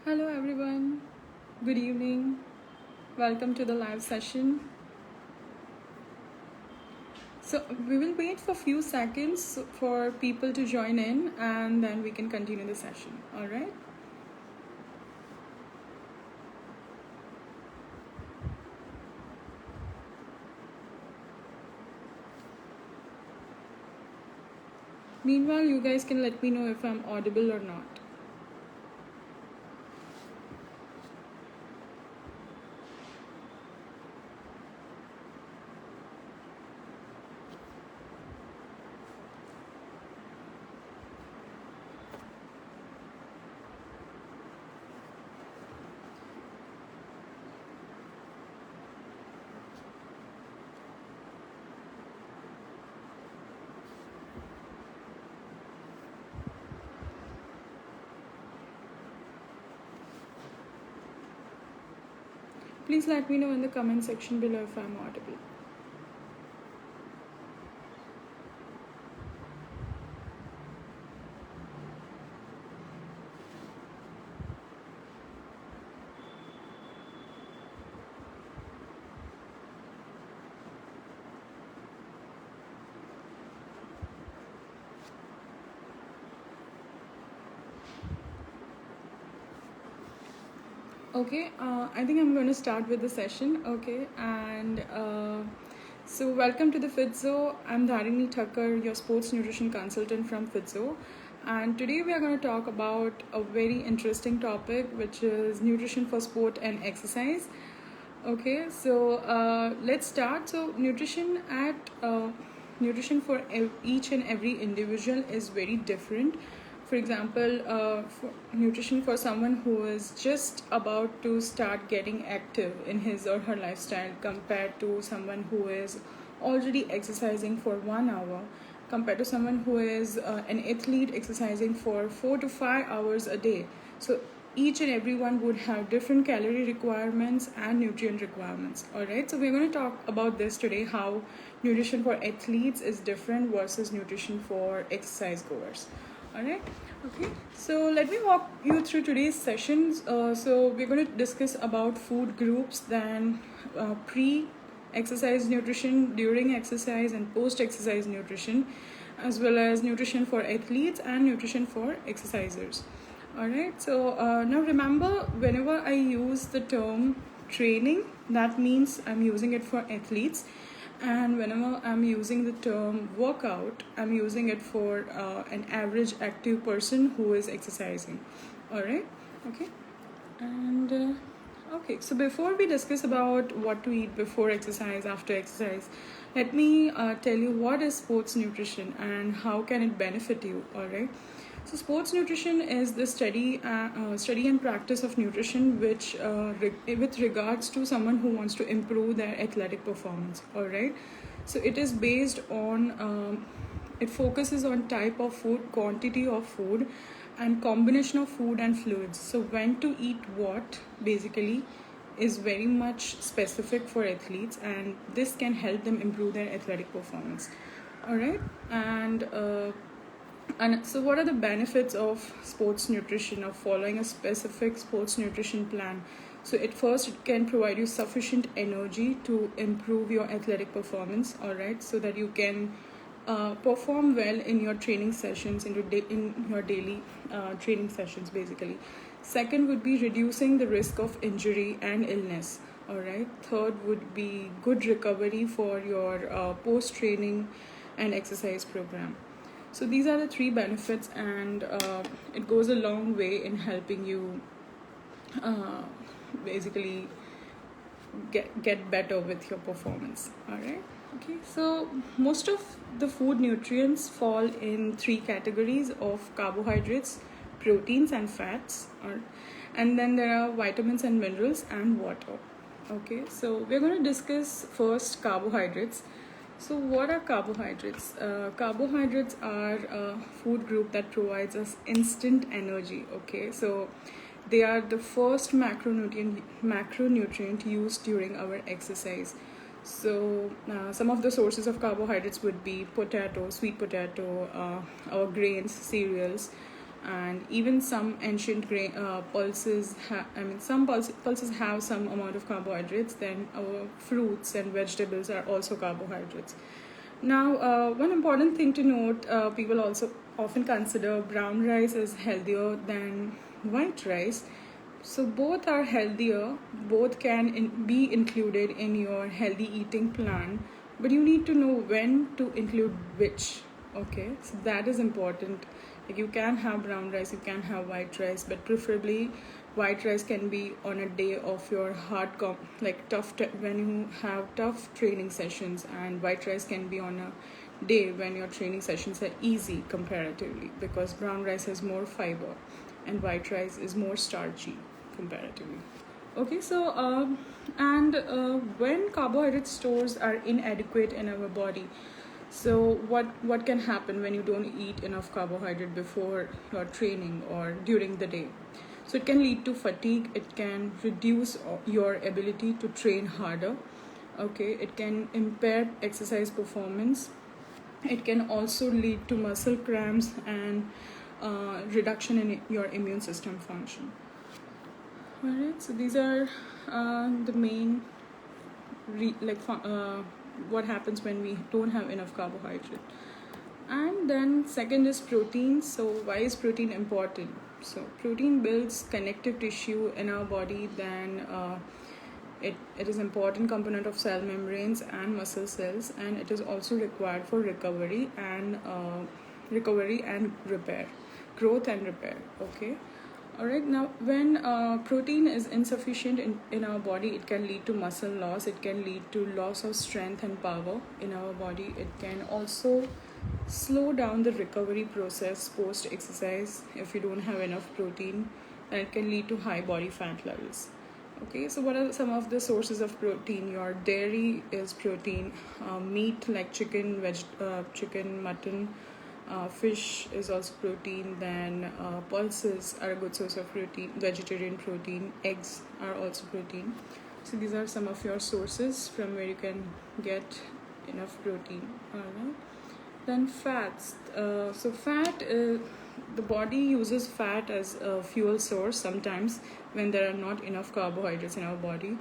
Hello everyone, good evening. Welcome to the live session. So we will wait for a few seconds for people to join in and then we can continue the session. All right? Meanwhile, you guys can let me know if I'm audible or not. Please let me know in the comment section below if I'm audible. Okay, I think I'm going to start with the session. Okay, and so welcome to the FitZo. I'm Dharini Thakkar, your sports nutrition consultant from FitZo. And today we are going to talk about a very interesting topic, which is nutrition for sport and exercise. Okay, so let's start. So nutrition for each and every individual is very different. For example, for nutrition for someone who is just about to start getting active in his or her lifestyle compared to someone who is already exercising for 1 hour, compared to someone who is an athlete exercising for 4 to 5 hours a day. So each and everyone would have different calorie requirements and nutrient requirements. All right, so we're going to talk about this today, how nutrition for athletes is different versus nutrition for exercise goers. All right, okay, so let me walk you through today's sessions. So we're going to discuss about food groups, then pre-exercise nutrition, during exercise and post-exercise nutrition, as well as nutrition for athletes and nutrition for exercisers. All right, so now remember, whenever I use the term training, that means I'm using it for athletes, and whenever I'm using the term workout, I'm using it for an average active person who is exercising. All right, okay, and okay, so before we discuss about what to eat before exercise, after exercise, let me tell you what is sports nutrition and how can it benefit you. All right, so sports nutrition is the study and practice of nutrition, which with regards to someone who wants to improve their athletic performance. All right, so it is based on it focuses on type of food, quantity of food, and combination of food and fluids. So when to eat what basically is very much specific for athletes, and this can help them improve their athletic performance. All right, and so, what are the benefits of sports nutrition, of following a specific sports nutrition plan? So, at first, it can provide you sufficient energy to improve your athletic performance, all right, so that you can perform well in your training sessions, in your daily training sessions, basically. Second would be reducing the risk of injury and illness, all right. Third would be good recovery for your post training and exercise program. So these are the three benefits, and it goes a long way in helping you uh, basically get better with your performance. All right. Okay. So most of the food nutrients fall in three categories of carbohydrates, proteins, and fats. And then there are vitamins and minerals and water. Okay. So we're going to discuss first carbohydrates. So, what are carbohydrates? Carbohydrates are a food group that provides us instant energy. Okay, so they are the first macronutrient used during our exercise. So, some of the sources of carbohydrates would be potato, sweet potato, our grains, cereals, and even some ancient pulses pulses have some amount of carbohydrates. Then our fruits and vegetables are also carbohydrates. Now, one important thing to note, people also often consider brown rice as healthier than white rice. So both are healthier, both can be included in your healthy eating plan, but you need to know when to include which. Okay, so that is important. Like, you can have brown rice, you can have white rice, but preferably white rice can be on a day of your when you have tough training sessions, and white rice can be on a day when your training sessions are easy comparatively, because brown rice has more fiber and white rice is more starchy comparatively. Okay, so when carbohydrate stores are inadequate in our body, so what can happen when you don't eat enough carbohydrate before your training or during the day? So it can lead to fatigue, it can reduce your ability to train harder. Okay, it can impair exercise performance. It can also lead to muscle cramps and reduction in your immune system function. Alright, so these are the main what happens when we don't have enough carbohydrate. And then second is protein. So why is protein important? So protein builds connective tissue in our body. Then it is important component of cell membranes and muscle cells, and it is also required for recovery and repair, growth and repair. Okay. Alright, now when protein is insufficient in our body, it can lead to muscle loss, it can lead to loss of strength and power in our body. It can also slow down the recovery process post exercise if you don't have enough protein, and it can lead to high body fat levels. Okay, so what are some of the sources of protein? Your dairy is protein, meat like chicken, mutton, fish is also protein. Then pulses are a good source of protein, vegetarian protein. Eggs are also protein. So these are some of your sources from where you can get enough protein. Alright. Then fats. So fat, the body uses fat as a fuel source sometimes when there are not enough carbohydrates in our body.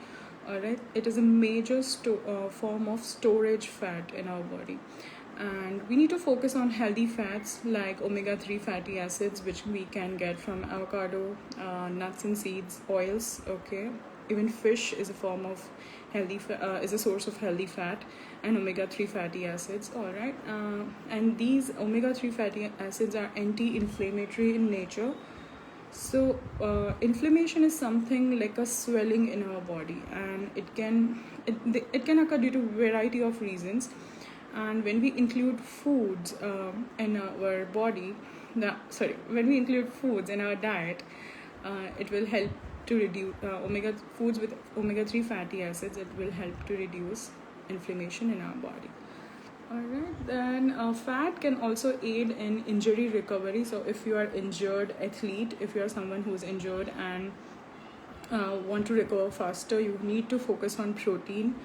Alright, it is a major form of storage fat in our body. And we need to focus on healthy fats like omega-3 fatty acids, which we can get from avocado, nuts and seeds, oils. Okay, even fish is a form of is a source of healthy fat, and omega-3 fatty acids. All right, and these omega-3 fatty acids are anti-inflammatory in nature. So inflammation is something like a swelling in our body, and it can occur due to a variety of reasons. And when we include foods in our body, when we include foods in our diet, it will help to reduce foods with omega-3 fatty acids. It will help to reduce inflammation in our body. Alright, then fat can also aid in injury recovery. So if you are injured athlete, if you are someone who is injured and want to recover faster, you need to focus on protein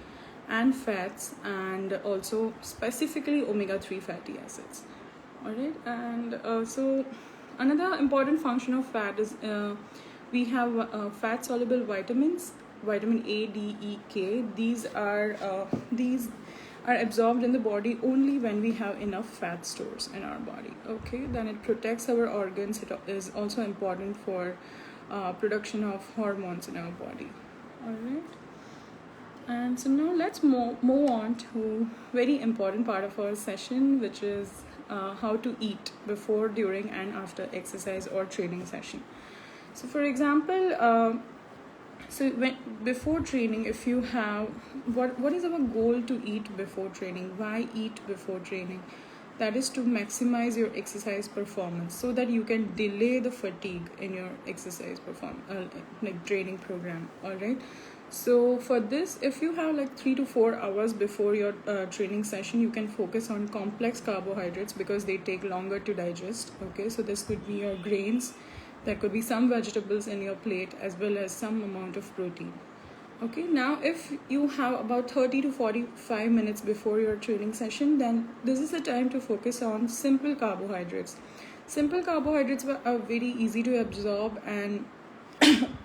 and fats, and also specifically omega-3 fatty acids. Alright, and so another important function of fat is we have fat soluble vitamins, vitamin A, D, E, K. These are absorbed in the body only when we have enough fat stores in our body. Okay, then it protects our organs. It is also important for production of hormones in our body. All right. And so now let's move on to very important part of our session, which is how to eat before, during, and after exercise or training session. So for example, before training, if you have what is our goal to eat before training? Why eat before training? That is to maximize your exercise performance, so that you can delay the fatigue in your exercise training program. All right. So for this, if you have like 3 to 4 hours before your training session, you can focus on complex carbohydrates because they take longer to digest. Okay, so this could be your grains, there could be some vegetables in your plate, as well as some amount of protein. Okay, now if you have about 30 to 45 minutes before your training session, then this is the time to focus on simple carbohydrates. Simple carbohydrates are very easy to absorb and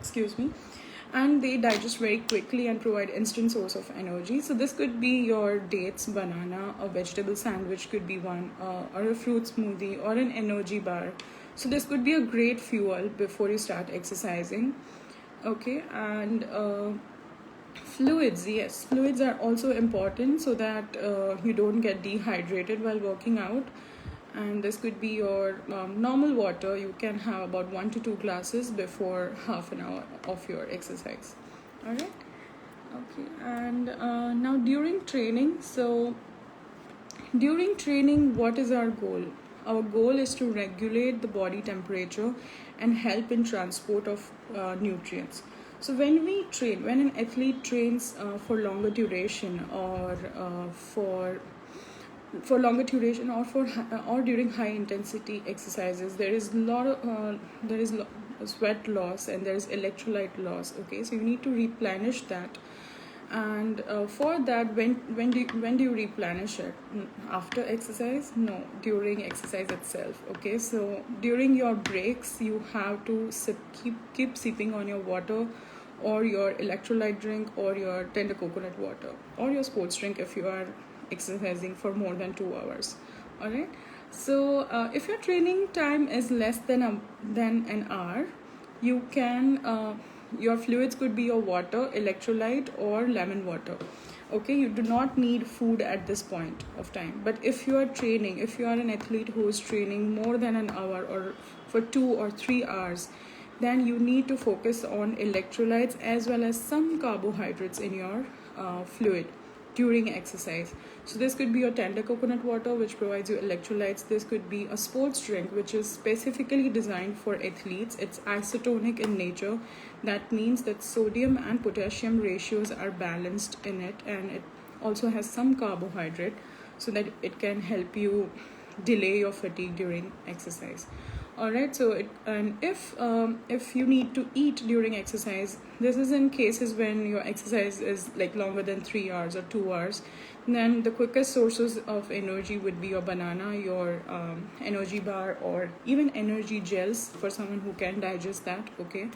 excuse me, and they digest very quickly and provide instant source of energy. So this could be your dates, banana, a vegetable sandwich could be one, or a fruit smoothie, or an energy bar. So this could be a great fuel before you start exercising. Okay, and fluids, yes, fluids are also important so that you don't get dehydrated while working out. And this could be your normal water. You can have about 1 to 2 glasses before half an hour of your exercise. All right. Okay, and now during training, during training, what is our goal? Our goal is to regulate the body temperature and help in transport of nutrients. So when an athlete trains for longer duration, or for longer duration, or during high intensity exercises, there is sweat loss and there is electrolyte loss. Okay, so you need to replenish that. And for that, when do you replenish it? After exercise? No, during exercise itself. Okay, so during your breaks, you have to keep sipping on your water, or your electrolyte drink, or your tender coconut water, or your sports drink if you are exercising for more than 2 hours. All right. So if your training time is less than an hour, you can your fluids could be your water, electrolyte, or lemon water. Okay, you do not need food at this point of time. But if you are an athlete who is training more than an hour, or for 2 or 3 hours, then you need to focus on electrolytes as well as some carbohydrates in your fluid during exercise. So this could be your tender coconut water, which provides you electrolytes. This could be a sports drink, which is specifically designed for athletes. It's isotonic in nature. That means that sodium and potassium ratios are balanced in it, and it also has some carbohydrate so that it can help you delay your fatigue during exercise. All right. So if you need to eat during exercise, this is in cases when your exercise is like longer than 3 hours or 2 hours. Then the quickest sources of energy would be your banana, your energy bar, or even energy gels for someone who can digest that. Okay,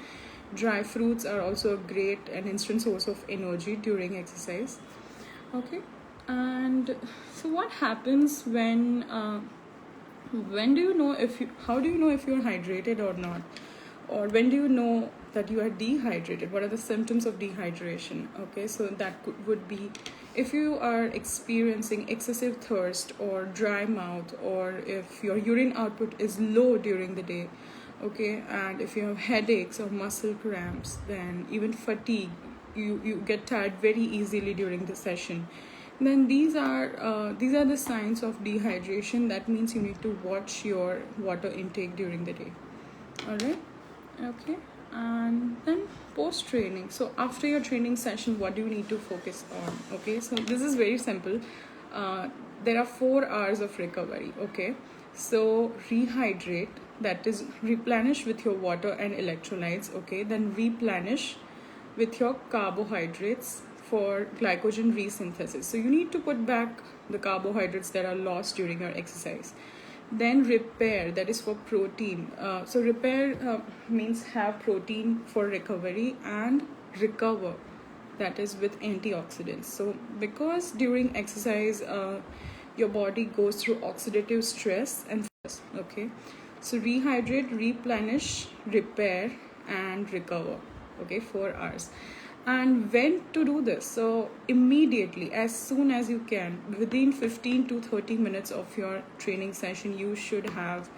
dry fruits are also a great and instant source of energy during exercise. Okay, and so what happens when do you know how do you know if you're hydrated or not, or when do you know that you are dehydrated? What are the symptoms of dehydration? Okay, so that would be if you are experiencing excessive thirst or dry mouth, or if your urine output is low during the day. Okay, and if you have headaches or muscle cramps, then even fatigue, you get tired very easily during the session, then these are the signs of dehydration. That means you need to watch your water intake during the day. All right. Okay, and then post training. So after your training session, what do you need to focus on? Okay, so this is very simple. There are 4 hours of recovery. Okay, so rehydrate, that is replenish with your water and electrolytes. Okay, then replenish with your carbohydrates for glycogen resynthesis. So you need to put back the carbohydrates that are lost during your exercise. Then repair, that is for protein. So repair means have protein for recovery, and recover, that is with antioxidants. So because during exercise your body goes through oxidative stress and okay, so rehydrate, replenish, repair, and recover. Okay, 4 hours. And when to do this? So immediately, as soon as you can, within 15 to 30 minutes of your training session, you should have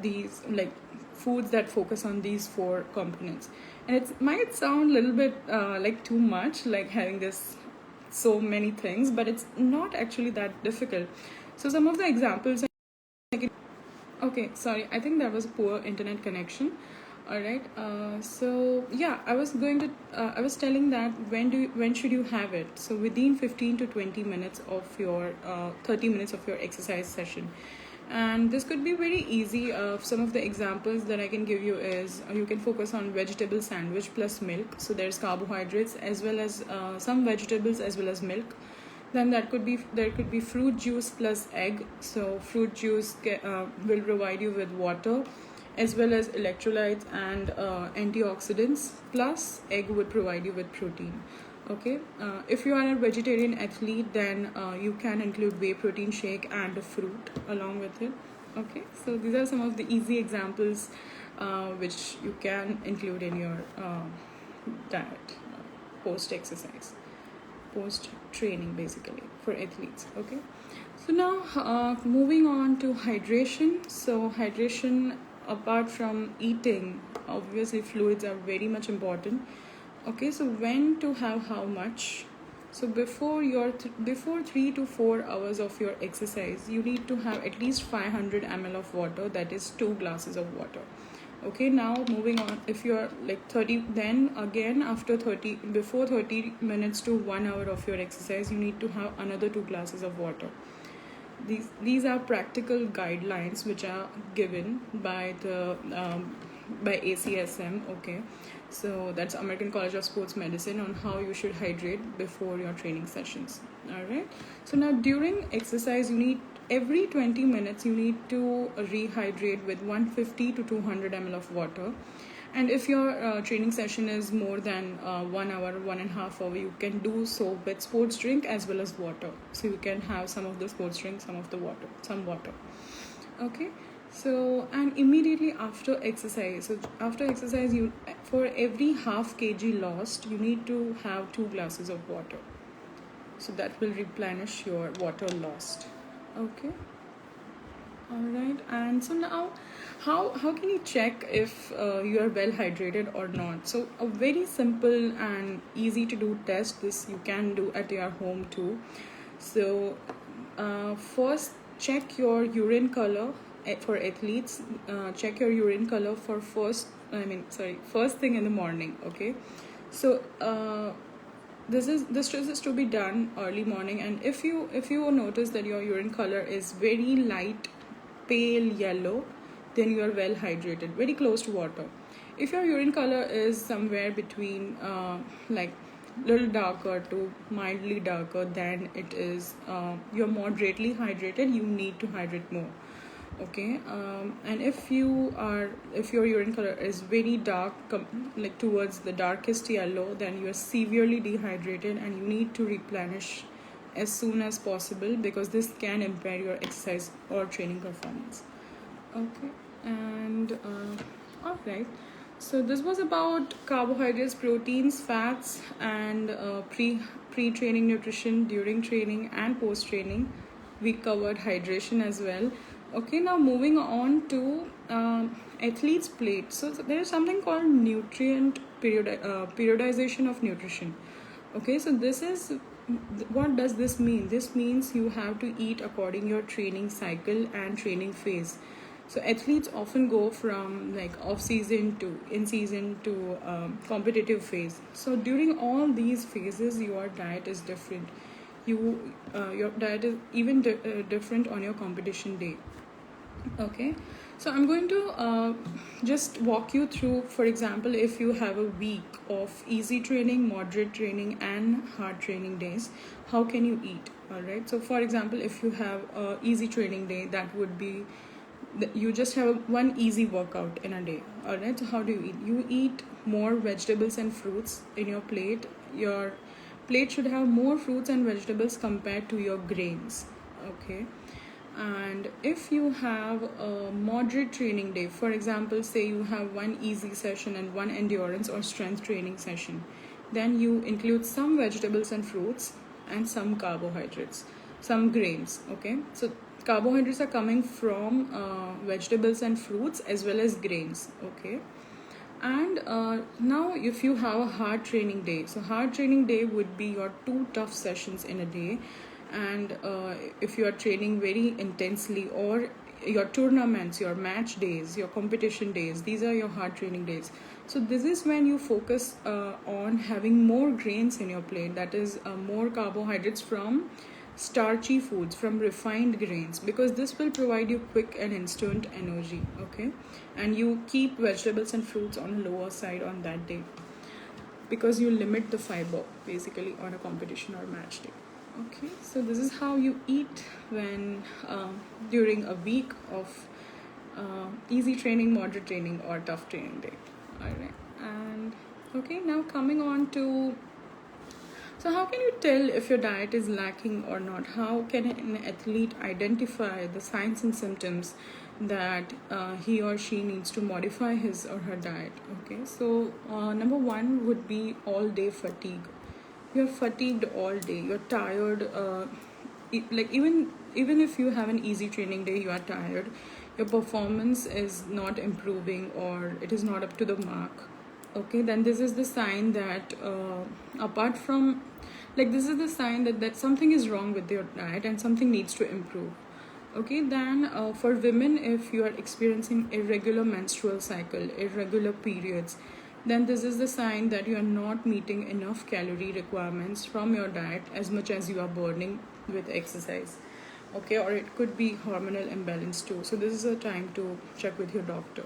these like foods that focus on these 4 components. And it might sound a little bit like too much, like having this so many things, but it's not actually that difficult. So some of the examples. Okay, sorry, I think that was a poor internet connection. All right. So yeah, I was telling that when should you have it? So within 15 to 20 minutes of your 30 minutes of your exercise session. And this could be very easy. Some of the examples that I can give you is you can focus on vegetable sandwich plus milk. So there's carbohydrates as well as some vegetables as well as milk. Then there could be fruit juice plus egg. So fruit juice will provide you with water as well as electrolytes and antioxidants, plus egg would provide you with protein. Okay, if you are a vegetarian athlete, then you can include whey protein shake and a fruit along with it. Okay, so these are some of the easy examples which you can include in your diet post exercise, post training, basically for athletes. Okay, so now moving on to hydration. So hydration, apart from eating, obviously fluids are very much important. Okay, so when to have how much? So before 3 to 4 hours of your exercise, you need to have at least 500 ml of water, that is 2 glasses of water. Okay, now moving on, if you're like 30, then again after 30, before 30 minutes to 1 hour of your exercise, you need to have another 2 glasses of water. These are practical guidelines which are given by the by ACSM. Okay, so that's American College of Sports Medicine, on how you should hydrate before your training sessions. All right, so now during exercise, you need every 20 minutes you need to rehydrate with 150 to 200 ml of water. And if your training session is more than 1 hour, 1.5 hours, you can do so with sports drink as well as water. So you can have some of the sports drink, some of the water, some water. Okay, so and immediately after exercise, so after exercise, you, for every half kg lost, you need to have 2 glasses of water. So that will replenish your water lost. Okay. All right, and so now how can you check if you are well hydrated or not? So a very simple and easy to do test, this you can do at your home too. So first, check your urine color for athletes. Check your urine color for first thing in the morning. Okay, so this is to be done early morning. And if you notice that your urine color is very light pale yellow, then you are well hydrated, very close to water. If your urine color is somewhere between like little darker to mildly darker, then it is you're moderately hydrated, you need to hydrate more. Okay, and if your urine color is very dark, like towards the darkest yellow, then you are severely dehydrated and you need to replenish as soon as possible, because this can impair your exercise or training performance. Okay, and all right, so this was about carbohydrates, proteins, fats, and pre-training nutrition, during training and post-training. We covered hydration as well. Okay, now moving on to athlete's plate. So there is something called nutrient periodization of nutrition. Okay, so this is, what does this mean? This means you have to eat according your training cycle and training phase. So athletes often go from like off season to in season to competitive phase. So during all these phases, your diet is different. Your diet is even different on your competition day. Okay, so I'm going to just walk you through. For example, if you have a week of easy training, moderate training, and hard training days, how can you eat? All right, so for example, if you have a easy training day, that would be you just have one easy workout in a day. All right, so how do you eat? You eat more vegetables and fruits in your plate. Your plate should have more fruits and vegetables compared to your grains. Okay, and if you have a moderate training day, for example, say you have one easy session and one endurance or strength training session, then you include some vegetables and fruits and some carbohydrates, some grains. Okay, so carbohydrates are coming from vegetables and fruits as well as grains. Okay, and now if you have a hard training day, so hard training day would be your 2 tough sessions in a day. And if you are training very intensely, or your tournaments, your match days, your competition days, these are your hard training days. So this is when you focus on having more grains in your plate, that is more carbohydrates from starchy foods, from refined grains, because this will provide you quick and instant energy. Okay, and you keep vegetables and fruits on lower side on that day, because you limit the fiber basically on a competition or match day. Okay, so this is how you eat when during a week of easy training, moderate training, or tough training day. All right, and okay, now coming on to, so how can you tell if your diet is lacking or not? How can an athlete identify the signs and symptoms that he or she needs to modify his or her diet? Okay, so number one would be all day fatigue. You're fatigued all day, you're tired, like even if you have an easy training day, you are tired, your performance is not improving or it is not up to the mark. Okay, then this is the sign that apart from, like, this is the sign that something is wrong with your diet and something needs to improve. Okay, then for women, if you are experiencing irregular menstrual cycle, irregular periods, then this is the sign that you are not meeting enough calorie requirements from your diet as much as you are burning with exercise. Okay, or it could be hormonal imbalance too. So this is a time to check with your doctor.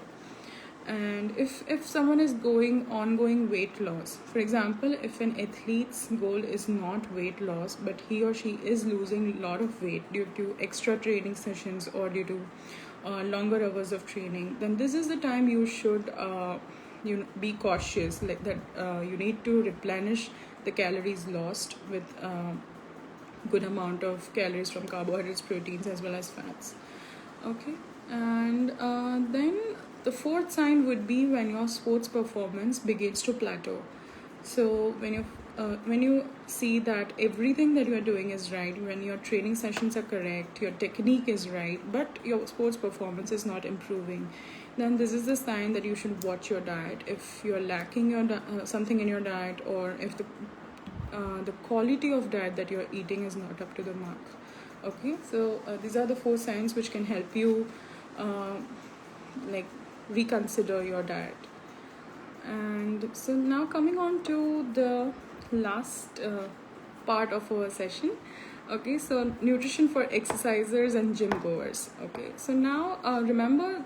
And if someone is going ongoing weight loss, for example, if an athlete's goal is not weight loss but he or she is losing a lot of weight due to extra training sessions or due to longer hours of training, then this is the time you should be cautious, like that you need to replenish the calories lost with good amount of calories from carbohydrates, proteins, as well as fats. Okay, and then the fourth sign would be when your sports performance begins to plateau. So when you see that everything that you are doing is right, when your training sessions are correct, your technique is right, but your sports performance is not improving, then this is the sign that you should watch your diet. If you are lacking something in your diet, or if the quality of diet that you're eating is not up to the mark. Okay, so these are the four signs which can help you uh, like reconsider your diet. And so now coming on to the last part of our session. Okay, so nutrition for exercisers and gym goers. Okay, so now remember,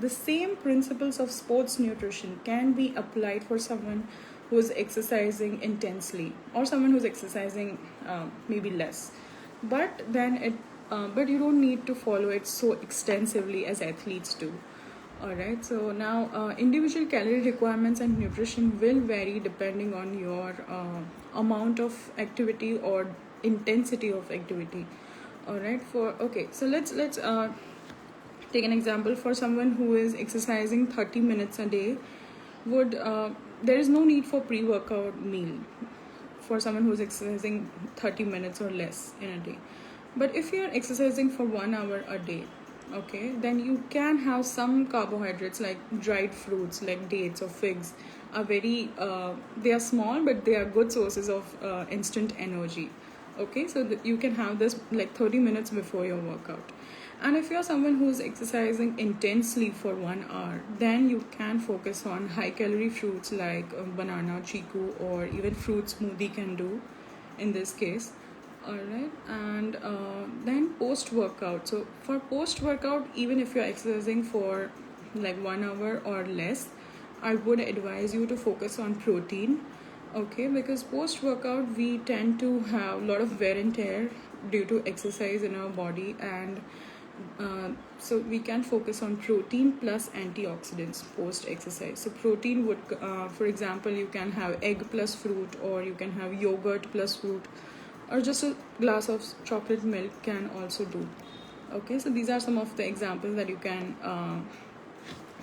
the same principles of sports nutrition can be applied for someone who is exercising intensely or someone who's exercising maybe less, but then but you don't need to follow it so extensively as athletes do. All right, so now individual calorie requirements and nutrition will vary depending on your amount of activity or intensity of activity. All right, so let's take an example. For someone who is exercising 30 minutes a day, would there is no need for pre-workout meal for someone who's exercising 30 minutes or less in a day. But if you're exercising for 1 hour a day, okay, then you can have some carbohydrates like dried fruits like dates or figs. Are very they are small, but they are good sources of instant energy. Okay, so you can have this like 30 minutes before your workout. And if you're someone who's exercising intensely for 1 hour, then you can focus on high calorie fruits like banana, chiku, or even fruit smoothie can do in this case. All right, and then post workout. So for post workout, even if you're exercising for like 1 hour or less, I would advise you to focus on protein. Okay, because post workout we tend to have a lot of wear and tear due to exercise in our body, and so we can focus on protein plus antioxidants post exercise. So protein would for example, you can have egg plus fruit, or you can have yogurt plus fruit, or just a glass of chocolate milk can also do. Okay, so these are some of the examples that you can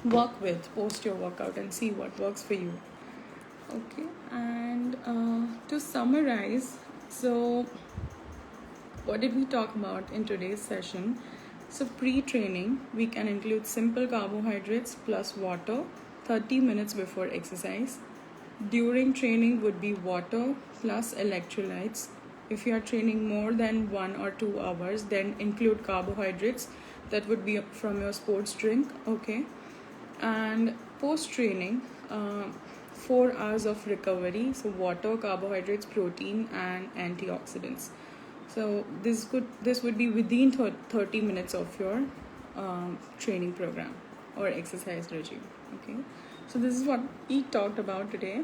work with post your workout and see what works for you. Okay, and to summarize, so what did we talk about in today's session? So pre-training, we can include simple carbohydrates plus water 30 minutes before exercise. During training would be water plus electrolytes. If you are training more than 1 or 2 hours, then include carbohydrates. That would be from your sports drink. Okay, and post training, 4 hours of recovery. So water, carbohydrates, protein, and antioxidants. So this would be within 30 minutes of your training program or exercise regime. Okay, so this is what we talked about today,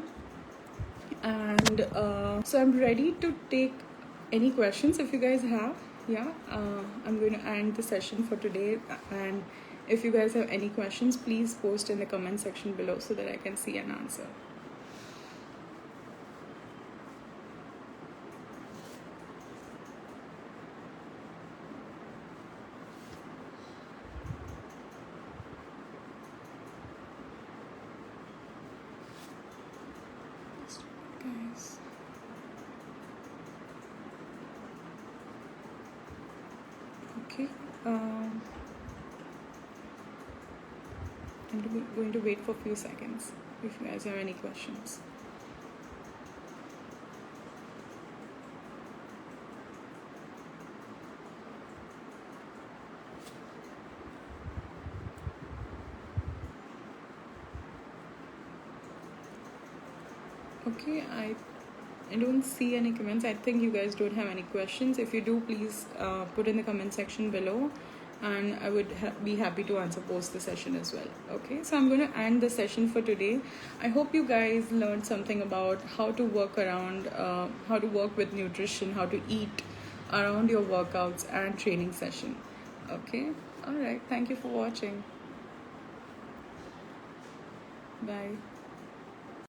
and so I'm ready to take any questions if you guys have. Yeah, I'm going to end the session for today, and if you guys have any questions, please post in the comment section below so that I can see and answer. Guys, okay, I'm going to wait for a few seconds if you guys have any questions. Okay, I don't see any comments. I think you guys don't have any questions. If you do, please put in the comment section below, and I would be happy to answer post the session as well. Okay, so I'm going to end the session for today. I hope you guys learned something about how to work around, how to work with nutrition, how to eat around your workouts and training session. Okay, all right. Thank you for watching. Bye.